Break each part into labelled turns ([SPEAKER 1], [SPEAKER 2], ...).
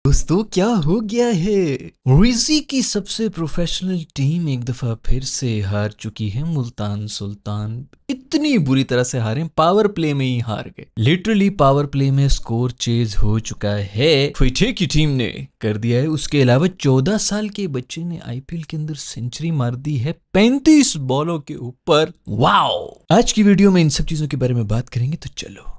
[SPEAKER 1] दोस्तों क्या हो गया है। रिजी की सबसे प्रोफेशनल टीम एक दफा फिर से हार चुकी है। मुल्तान सुल्तान इतनी बुरी तरह से हारे, पावर प्ले में ही हार गए। लिटरली पावर प्ले में स्कोर चेज हो चुका है। क्वेटा की टीम ने कर दिया है। उसके अलावा 14 साल के बच्चे ने आईपीएल के अंदर सेंचुरी मार दी है 35 बॉलों के ऊपर। वाओ। आज की वीडियो में इन सब चीजों के बारे में बात करेंगे, तो चलो।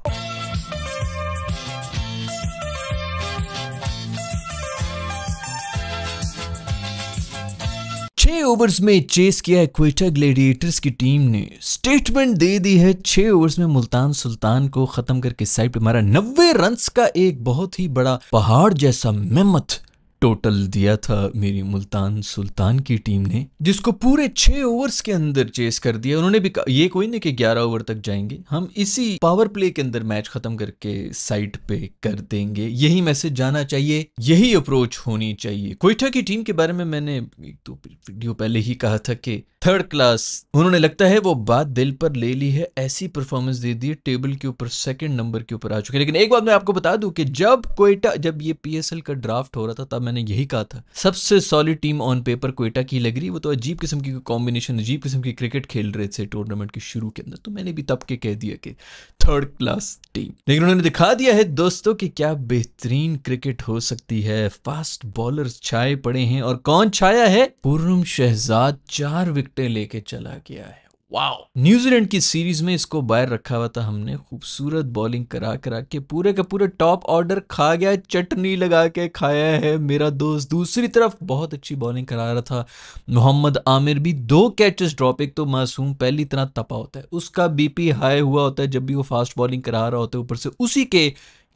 [SPEAKER 1] 6 ओवर्स में चेस किया है क्वेटा ग्लैडिएटर्स की टीम ने। स्टेटमेंट दे दी है। 6 ओवर्स में मुल्तान सुल्तान को खत्म करके साइड पे मारा। 90 रन्स का एक बहुत ही बड़ा पहाड़ जैसा मेहमत टोटल दिया था मेरी मुल्तान सुल्तान की टीम ने, जिसको पूरे 6 ओवर्स के अंदर चेस कर दिया। उन्होंने भी ये कोई नहीं कि 11 ओवर तक जाएंगे, हम इसी पावर प्ले के अंदर मैच खत्म करके साइड पे कर देंगे। यही मैसेज जाना चाहिए, यही अप्रोच होनी चाहिए। क्वेटा की टीम के बारे में मैंने एक दो वीडियो पहले ही कहा था कि थर्ड क्लास। उन्होंने लगता है वो बात दिल पर ले ली है, ऐसी परफॉर्मेंस दे दी है, टेबल के ऊपर सेकंड नंबर के ऊपर आ चुके हैं। लेकिन एक बात मैं आपको बता दूं कि जब ये पीएसएल का ड्राफ्ट हो रहा था तब मैंने यही कहा था, सबसे solid team on paper Quetta की लग रही। वो तो अजीब किस्म की कॉम्बिनेशन, अजीब किस्म की क्रिकेट खेल रहे थे टूर्नामेंट के शुरू के अंदर, तो मैंने भी तब के कह दिया कि थर्ड क्लास टीम। लेकिन उन्होंने दिखा दिया है दोस्तों कि क्या बेहतरीन क्रिकेट हो सकती है। फास्ट बॉलर्स छाए पड़े हैं, और कौन छाया है? पूर्वम शहजाद 4 विकेटें लेके चला गया है। वाओ। न्यूजीलैंड की सीरीज में इसको बाहर रखा हुआ था हमने, खूबसूरत बॉलिंग करा करा के पूरे का पूरे टॉप ऑर्डर खा गया, चटनी लगा के खाया है मेरा दोस्त। दूसरी तरफ बहुत अच्छी बॉलिंग करा रहा था मोहम्मद आमिर भी। 2 कैचेस ड्रॉप। एक तो मासूम पहली इतना तपा होता है, उसका बीपी हाई हुआ होता है जब भी वो फास्ट बॉलिंग करा रहा होता है, ऊपर से उसी के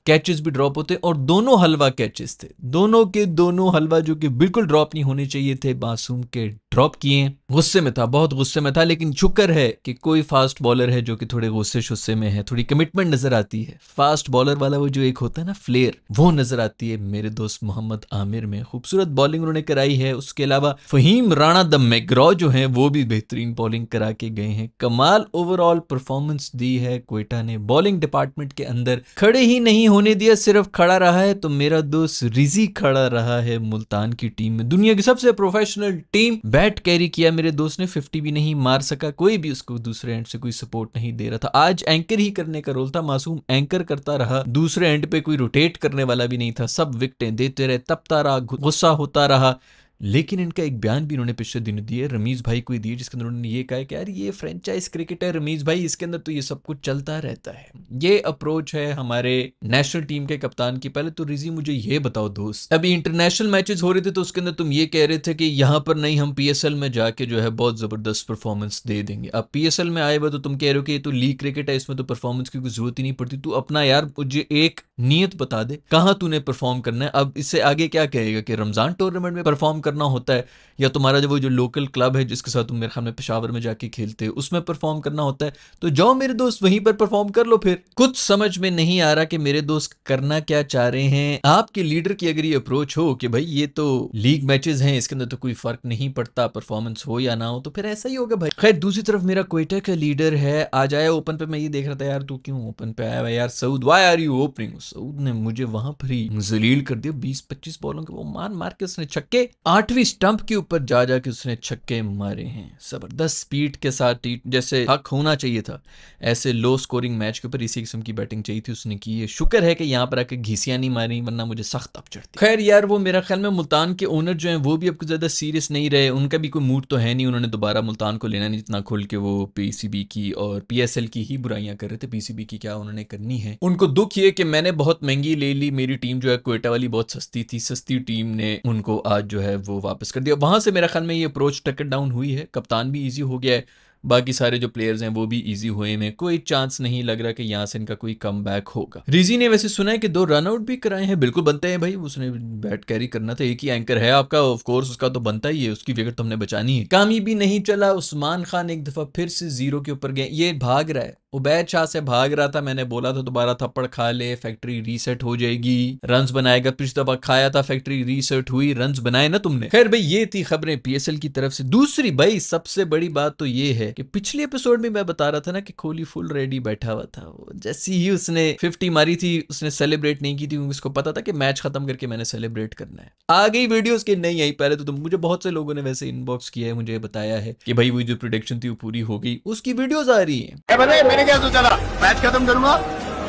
[SPEAKER 1] कैचेस भी ड्रॉप होते, और दोनों हलवा कैचेस थे, दोनों के दोनों हलवा जो कि बिल्कुल ड्रॉप नहीं होने चाहिए थे, मासूम के ड्रॉप किए। गुस्से में था, बहुत गुस्से में था। लेकिन शुक्र है कि कोई फास्ट बॉलर है जो कि थोड़े गुस्से शुस्से में है, थोड़ी कमिटमेंट नजर आती है। फास्ट बॉलर वाला वो जो एक होता है ना फ्लेयर, वो नजर आती है मेरे दोस्त मोहम्मद आमिर में। खूबसूरत बॉलिंग उन्होंने कराई है। उसके अलावा फहीम राणा द मैग्रॉ जो है वो भी बेहतरीन बॉलिंग करा के गए हैं। कमाल ओवरऑल परफॉर्मेंस दी है क्वेटा ने। बॉलिंग डिपार्टमेंट के अंदर खड़े ही नहीं होने दिया, सिर्फ खड़ा रहा है तो मेरा दोस्त रिजी खड़ा रहा है मुल्तान की टीम में। दुनिया की सबसे प्रोफेशनल टीम बैट कैरी किया मेरे दोस्त ने, 50 भी नहीं मार सका, कोई भी उसको दूसरे एंड से कोई सपोर्ट नहीं दे रहा था। आज एंकर ही करने का रोल था, मासूम एंकर करता रहा, दूसरे एंड पे कोई रोटेट करने वाला भी नहीं था, सब विकेटें देते रहे, तपता रहा, गुस्सा होता रहा। लेकिन इनका एक बयान भी उन्होंने पिछले दिन दिए, रमीज भाई को दिए, जिसके अंदर उन्होंने ये कहा कि यार ये फ्रेंचाइज क्रिकेट है रमीज भाई, इसके अंदर तो ये सब कुछ चलता रहता है। ये अप्रोच है हमारे नेशनल टीम के कप्तान की। पहले तो रिजी मुझे ये बताओ दोस्त, अभी इंटरनेशनल मैचेस हो रहे थे तो उसके अंदर तुम ये कह रहे थे कि यहाँ पर नहीं, हम पीएसएल में जाके जो है बहुत जबरदस्त परफॉर्मेंस दे देंगे। अब पीएसएल में आए हुए तो तुम कह रहे हो कि ये तो लीग क्रिकेट है, इसमें तो परफॉर्मेंस की कोई जरूरत ही नहीं पड़ती। तू अपना यार मुझे एक नियत बता दे, कहाँ तूने परफॉर्म करना है। अब इससे आगे क्या कहेगा कि रमजान टूर्नामेंट में परफॉर्म करना होता है, या तुम्हारा जो लोकल क्लब है जिसके साथ तुम मेरे ख्याल में पेशावर में जाके खेलते हो उसमें परफॉर्म करना होता है, तो जाओ मेरे दोस्त वहीं पर परफॉर्म कर लो। फिर कुछ समझ में नहीं आ रहा कि मेरे दोस्त करना क्या चाह रहे हैं। आपके लीडर की अगर ये अप्रोच हो कि भाई ये तो लीग मैचेस हैं, इसके अंदर तो कोई फर्क नहीं पड़ता परफॉर्मेंस हो या ना हो, तो फिर ऐसा ही होगा भाई। खैर दूसरी तरफ मेरा क्वेटा का लीडर है, आज आया ओपन पे। मैं ये देख रहा था यार तू क्यों ओपन पे आया यार Saud, why are you opening. Saud ने मुझे वहां पर ही जलील कर दिया। 20-25 बॉलों के वो मार मार के उसने छक्के, 8वीं स्टंप के ऊपर जा जाके उसने छक्के मारे हैं जबरदस्त स्पीड के साथ, जैसे हक होना चाहिए था। ऐसे लो स्कोरिंग मैच के ऊपर इसी किस्म की बैटिंग चाहिए थी, उसने की है। शुक्र है कि यहाँ पर आके घिसियां नहीं मारी, वरना मुझे सख्त अब चढ़ती। खैर यार वो मेरा ख्याल में मुल्तान के ओनर जो हैं वो भी अब कुछ ज्यादा सीरियस नहीं रहे, उनका भी कोई मूड तो है नहीं, उन्होंने दोबारा मुल्तान को लेना नहीं, जितना खुल के वो पीसीबी की और पीएसएल की ही बुराइयां कर रहे थे। पीसीबी की क्या उन्होंने करनी है। उनको दुख ये कि मैंने बहुत महंगी ले ली, मेरी टीम जो है क्वेटा वाली बहुत सस्ती थी, सस्ती टीम ने उनको आज जो है वो वापस कर दिया। वहां से मेरा ख्याल में ये अप्रोच टकर डाउन हुई है। कप्तान भी इजी हो गया है, बाकी सारे जो प्लेयर्स हैं वो भी इजी हुए में, कोई चांस नहीं लग रहा कि यहाँ से इनका कोई कम बैक होगा। रिजी ने वैसे सुना है कि 2 रन आउट भी कराए हैं, बिल्कुल बनते हैं भाई, उसने बैट कैरी करना था, एक ही एंकर है आपका, ऑफ कोर्स उसका तो बनता ही है, उसकी विकेट तो हमने बचानी है। काम ही भी नहीं चला, उस्मान खान एक दफा फिर से 0 के ऊपर गए। ये भाग रहा है, उबैद शाह से भाग रहा था, मैंने बोला था दोबारा थप्पड़ खा ले फैक्ट्री रीसेट हो जाएगी, रन्स बनाएगा। पिछली दफा खाया था, फैक्ट्री रीसेट हुई, रन्स बनाए ना तुमने। खैर भाई ये थी खबरें पीएसएल की तरफ से। दूसरी भाई सबसे बड़ी बात तो ये है कि पिछले एपिसोड में मैं बता रहा था ना कि कोहली फुल रेडी बैठा हुआ था। वो जैसी ही उसने 50 मारी थी उसने सेलिब्रेट नहीं की थी क्योंकि उसको पता था कि मैच खत्म करके मैंने सेलिब्रेट करना है। आ गई वीडियो उसकी नहीं आई पहले तो मुझे बहुत से लोगों ने वैसे इनबॉक्स किया है, मुझे बताया है कि भाई वो जो प्रेडिक्शन थी वो पूरी हो गई, उसकी वीडियोस आ रही है।
[SPEAKER 2] मैंने क्या सोचा था मैच खत्म करूंगा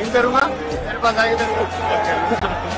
[SPEAKER 2] इन करूंगा मेरे पास आगे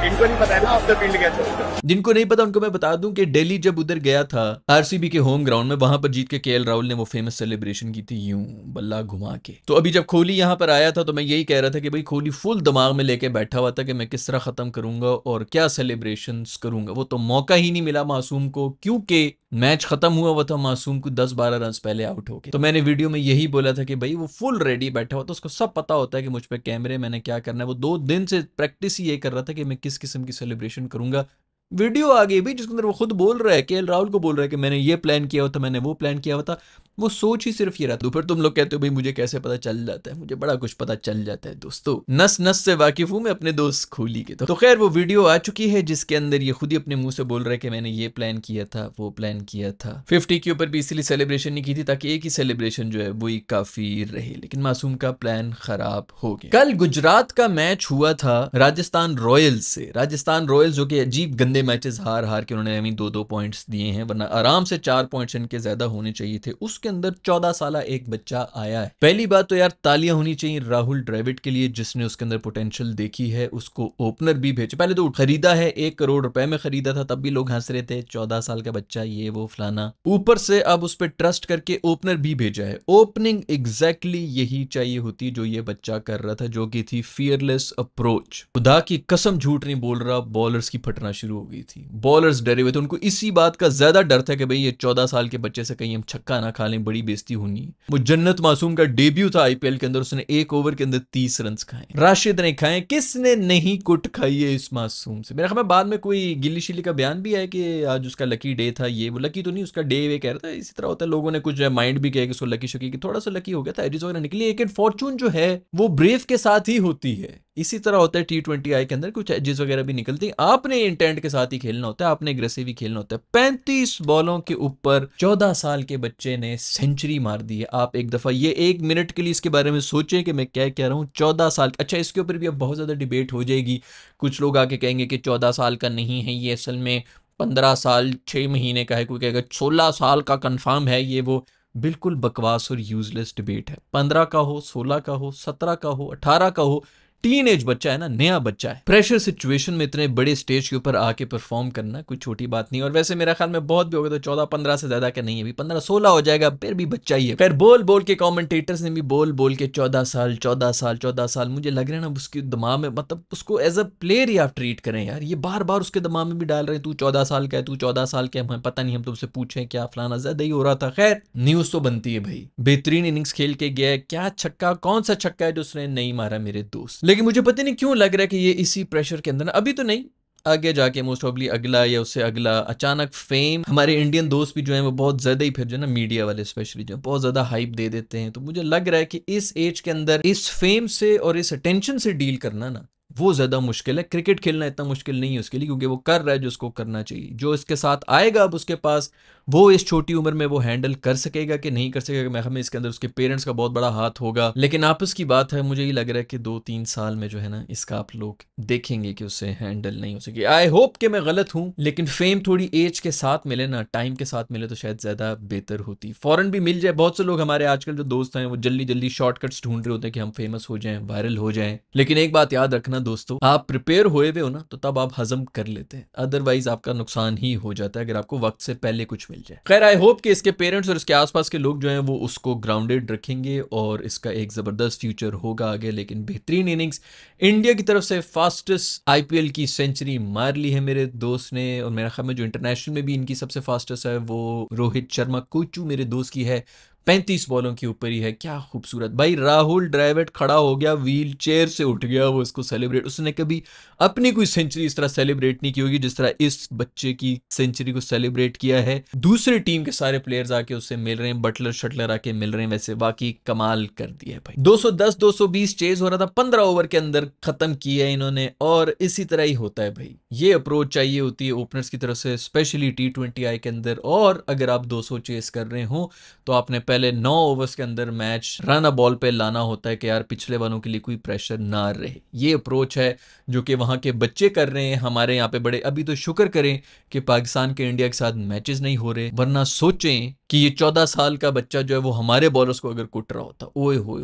[SPEAKER 2] इनको नहीं पता है ना ऑफ द फील्ड कैसे।
[SPEAKER 1] जिनको नहीं पता उनको मैं बता दूं कि दिल्ली जब उधर गया था आरसीबी के होम ग्राउंड में, वहां पर जीत के केएल राहुल ने वो फेमस सेलिब्रेशन की थी यूं बल्ला घुमा के। तो अभी जब कोहली यहां पर आया था तो मैं यही कह रहा था कि भाई कोहली फुल दिमाग में लेके बैठा हुआ था कि मैं किस तरह खत्म करूंगा और क्या सेलिब्रेशंस करूंगा। वो तो मौका ही नहीं मिला मासूम को क्योंकि मैच खत्म हुआ था मासूम को 10-12 रन पहले आउट हो गए। तो मैंने वीडियो में यही बोला था कि भाई वो फुल रेडी बैठा हुआ था, उसको सब पता होता है कि मुझ पे कैमरे मैंने क्या करना है। वो 2 दिन से प्रैक्टिस ही ये कर रहा था कि मैं किस किस्म की सेलिब्रेशन करूंगा। वीडियो आ गई भाई जिसके अंदर वो खुद बोल रहा है, केएल राहुल को बोल रहा है कि मैंने ये प्लान किया हुआ था, मैंने वो प्लान किया हुआ था। वो सोच ही सिर्फ ये रहा। तो फिर तुम लोग कहते हो भाई मुझे कैसे पता चल जाता है, मुझे बड़ा कुछ पता चल जाता है दोस्तों, नस नस से वाकिफ हूं मैं अपने दोस्त कोहली के। तो खैर वो वीडियो आ चुकी है जिसके अंदर ये खुद ही अपने मुंह से बोल रहा है कि मैंने ये प्लान किया था वो प्लान किया था। 50 के ऊपर भी इसलिए सेलिब्रेशन नहीं की थी ताकि एक ही सेलिब्रेशन जो है वो ही काफी रहे, लेकिन मासूम का प्लान खराब हो गया। कल गुजरात का मैच हुआ था राजस्थान रॉयल्स से। राजस्थान रॉयल्स जो कि अजीब गंदे मैचेस हार हार के उन्होंने 2-2 पॉइंट्स दिए हैं, वरना आराम से 4 पॉइंट्स इनके ज्यादा होने चाहिए थे। उसके अंदर 14 साल एक बच्चा आया है। पहली बात तो यार तालियां होनी चाहिए राहुल द्रविड़ के लिए जिसने उसके अंदर पोटेंशियल देखी है, उसको ओपनर भी भेजा। पहले तो खरीदा है 1 करोड़ रुपए में खरीदा था, तब भी लोग हंस रहे थे 14 साल का बच्चा ये वो फलाना। ऊपर से अब उस पर ट्रस्ट करके ओपनर भी भेजा है। ओपनिंग एग्जैक्टली यही चाहिए होती जो ये बच्चा कर रहा था, जो कि थी फियरलेस अप्रोच। खुदा की कसम झूठ नहीं बोल रहा, बॉलर्स की फटना शुरू हो गई थी, बॉलर्स डरे हुए थे। उनको इसी बात का ज्यादा डर था कि भाई ये 14 साल के बच्चे से कहीं हम छक्का ना खा लें, बड़ी बेइज्जती होनी। वो जन्नत मासूम का डेब्यू था आईपीएल के अंदर, उसने 1 ओवर के अंदर 30 रन खाए। राशिद ने खाए, किसने नहीं कुट खाई है इस मासूम से। मेरे ख्याल में बाद में कोई गिल्ली शिल्ली का बयान भी है कि आज उसका लकी डे था, ये वो लकी तो नहीं उसका डे वे कह रहा था। इसी तरह होता है, लोगों ने कुछ माइंड भी किया कि उसको लकी शकी कि थोड़ा सा लकी हो गया था, एजेस वगैरह निकली। लेकिन फॉर्चून जो है वो ब्रेव के साथ ही होती है। इसी तरह होता है T20I के अंदर कुछ एजेस वगैरह भी निकलती हैं। आपने इंटेंट के साथ ही खेलना होता है, आपने एग्रेसिव ही खेलना होता है। 35 बॉलों के ऊपर 14 साल के बच्चे ने सेंचुरी मार दी है। आप एक दफा ये 1 मिनट के लिए इसके बारे में सोचें कि मैं क्या कह रहा हूं। 14 साल, अच्छा इसके ऊपर भी अब बहुत ज्यादा डिबेट हो जाएगी। कुछ लोग आके कहेंगे कि 14 साल का नहीं है ये, असल में 15 साल 6 महीने का है। कोई कहेगा 16 साल का कंफर्म है, ये वो। बिल्कुल बकवास और यूजलेस डिबेट है। 15 का हो, 16 का हो, 17 का हो, 18 का हो, टीन एज बच्चा है ना, नया बच्चा है। प्रेशर सिचुएशन में इतने बड़े स्टेज के ऊपर आके परफॉर्म करना कोई छोटी बात नहीं। और वैसे मेरा ख्याल में बहुत भी होगा तो 14-15 से ज्यादा का नहीं है, अभी 15-16 हो जाएगा, फिर भी बच्चा ही है। फिर बोल बोल के कमेंटेटर्स ने भी बोल बोल के 14 साल 14 साल 14 साल, मुझे लग रहा है ना उसके दिमाग में, मतलब उसको एज अ प्लेयर ही आप ट्रीट करें यार। ये बार बार उसके दिमाग में भी डाल रहे हैं तू 14 साल का है, तू 14 साल का है, हमें पता नहीं, हम तुमसे पूछें क्या फलाना, ज्यादा ही हो रहा था। खैर न्यूज तो बनती है भाई, बेहतरीन इनिंग्स खेल के गया है। क्या छक्का, कौन सा छक्का है जो उसने नहीं मारा मेरे दोस्त। लेकिन मुझे पता नहीं क्यों लग रहा है कि ये इसी प्रेशर के अंदर, अभी तो नहीं, आगे जाके मोस्ट प्रोबेबली अगला या उससे अगला अचानक फेम। हमारे इंडियन दोस्त भी जो हैं वो बहुत ज्यादा ही फिर जो है ना, मीडिया वाले स्पेशली जो बहुत ज्यादा हाइप दे देते हैं। तो मुझे लग रहा है कि इस एज के अंदर इस फेम से और इस अटेंशन से डील करना ना वो ज्यादा मुश्किल है। क्रिकेट खेलना इतना मुश्किल नहीं है उसके लिए, क्योंकि वो कर रहा है जो उसको करना चाहिए। जो इसके साथ आएगा अब उसके पास, वो इस छोटी उम्र में वो हैंडल कर सकेगा कि नहीं कर सकेगा, मैं हमें इसके अंदर उसके पेरेंट्स का बहुत बड़ा हाथ होगा। लेकिन आपस की बात है, मुझे ये लग रहा है कि 2-3 साल में जो है ना इसका आप लोग देखेंगे कि उससे हैंडल नहीं हो सके। आई होप कि मैं गलत हूं, लेकिन फेम थोड़ी एज के साथ मिले ना, टाइम के साथ मिले तो शायद ज्यादा बेहतर होती। फॉरन भी मिल जाए। बहुत से लोग हमारे आजकल जो दोस्त हैं वो जल्दी जल्दी शॉर्टकट्स ढूंढ रहे होते हैं कि हम फेमस हो जाएं, वायरल हो जाएं। लेकिन एक बात याद रखना दोस्तों, आप प्रिपेयर हुए हुए हो ना तो तब आप हजम कर लेते हैं, अदरवाइज आपका नुकसान ही हो जाता है अगर आपको वक्त से पहले कुछ मिल जाए। खैर आई होप कि इसके पेरेंट्स और इसके आसपास के लोग जो हैं वो उसको ग्राउंडेड रखेंगे और इसका एक जबरदस्त फ्यूचर होगा आगे। लेकिन बेहतरीन इनिंग्स इंडिया की तरफ से, फास्टेस्ट आईपीएल की सेंचुरी मार ली है मेरे दोस्त ने। और मेरा ख्याल में जो इंटरनेशनल में भी इनकी सबसे फास्टेस्ट है वो रोहित शर्मा कोचू मेरे दोस्त की है, 35 बॉलों के ऊपर ही है। क्या खूबसूरत भाई, राहुल द्रविड़ खड़ा हो गया, व्हील चेयर से उठ गया वो इसको सेलिब्रेट। उसने कभी अपनी कोई सेंचुरी इस तरह सेलिब्रेट नहीं की होगी जिस तरह इस बच्चे की सेंचुरी को सेलिब्रेट किया है। दूसरे टीम के सारे प्लेयर्स आके उससे मिल रहे हैं, बटलर शटलर आके मिल रहे हैं। वैसे बाकी कमाल कर दिया है भाई। 210-220 चेज हो रहा था, 15 ओवर के अंदर खत्म किया इन्होंने। और इसी तरह ही होता है भाई, ये अप्रोच चाहिए होती है ओपनर्स की तरफ से, स्पेशली T20I के अंदर। और अगर आप 200 चेस कर रहे हो तो आपने पहले 9 ओवर्स के अंदर मैच रन अ बॉल पे लाना होता है कि यार पिछले वालों के लिए कोई प्रेशर ना रहे। ये अप्रोच है जो कि वहाँ के बच्चे कर रहे हैं। हमारे यहाँ पे बड़े अभी तो शुक्र करें कि पाकिस्तान के इंडिया के साथ मैचेस नहीं हो रहे, वरना सोचें कि ये 14 साल का बच्चा जो है वो हमारे बॉलर्स को अगर कुट रहा होता, ओए होए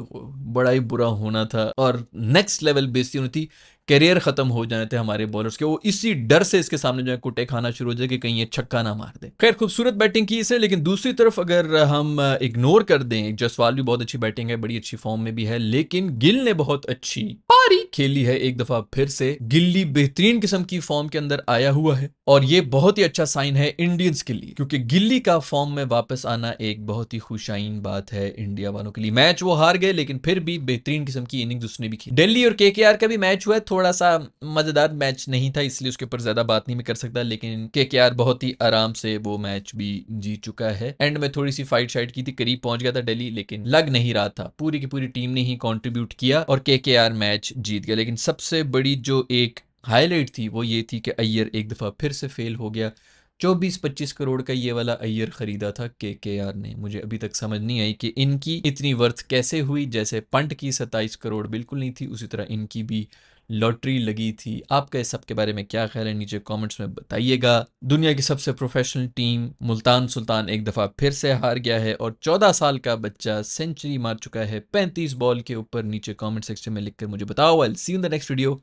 [SPEAKER 1] बड़ा ही बुरा होना था और नेक्स्ट लेवल बेइज्जती होनी थी। करियर खत्म हो जाने थे हमारे बॉलर्स के। वो इसी डर से इसके सामने जो है कुटे खाना शुरू हो जाए कि कहीं ये छक्का ना मार दे। खैर खूबसूरत बैटिंग की इसने, लेकिन दूसरी तरफ अगर हम इग्नोर कर दें, जसवाल भी बहुत अच्छी बैटिंग है, बड़ी अच्छी फॉर्म में भी है, लेकिन गिल ने बहुत अच्छी पारी खेली है एक दफा फिर से। गिल्ली बेहतरीन किस्म की फॉर्म के अंदर आया हुआ है और ये बहुत ही अच्छा साइन है इंडियंस के लिए, क्योंकि गिल्ली का फॉर्म में वापस आना एक बहुत ही खुशाइन बात है इंडिया वालों के लिए। मैच वो हार गए लेकिन फिर भी बेहतरीन किस्म की इनिंग्स उसने भी की। दिल्ली और केकेआर का भी मैच हुआ, थोड़ा सा मजेदार मैच नहीं था इसलिए उसके ऊपर ज्यादा बात नहीं मैं कर सकता, लेकिन केकेआर बहुत ही आराम से वो मैच भी जीत चुका है। एंड में थोड़ी सी फाइट शाइट की थी, करीब पहुंच गया था दिल्ली, लेकिन लग नहीं रहा था। पूरी की पूरी टीम ने ही कंट्रीब्यूट किया और केकेआर मैच जीत गया। लेकिन सबसे बड़ी जो एक हाईलाइट थी वो ये थी कि अय्यर एक दफा फिर से फेल हो गया। 24-25 करोड़ का ये वाला अय्यर खरीदा था केकेआर ने। मुझे अभी तक समझ नहीं आई कि इनकी इतनी वर्थ कैसे हुई। जैसे पंट की 27 करोड़ बिल्कुल नहीं थी, उसी तरह इनकी भी लॉटरी लगी थी। आपका इस सब के बारे में क्या ख्याल है नीचे कमेंट्स में बताइएगा। दुनिया की सबसे प्रोफेशनल टीम मुल्तान सुल्तान एक दफ़ा फिर से हार गया है और 14 साल का बच्चा सेंचुरी मार चुका है 35 बॉल के ऊपर। नीचे कमेंट सेक्शन में लिखकर मुझे बताओ। I will see you in the next video.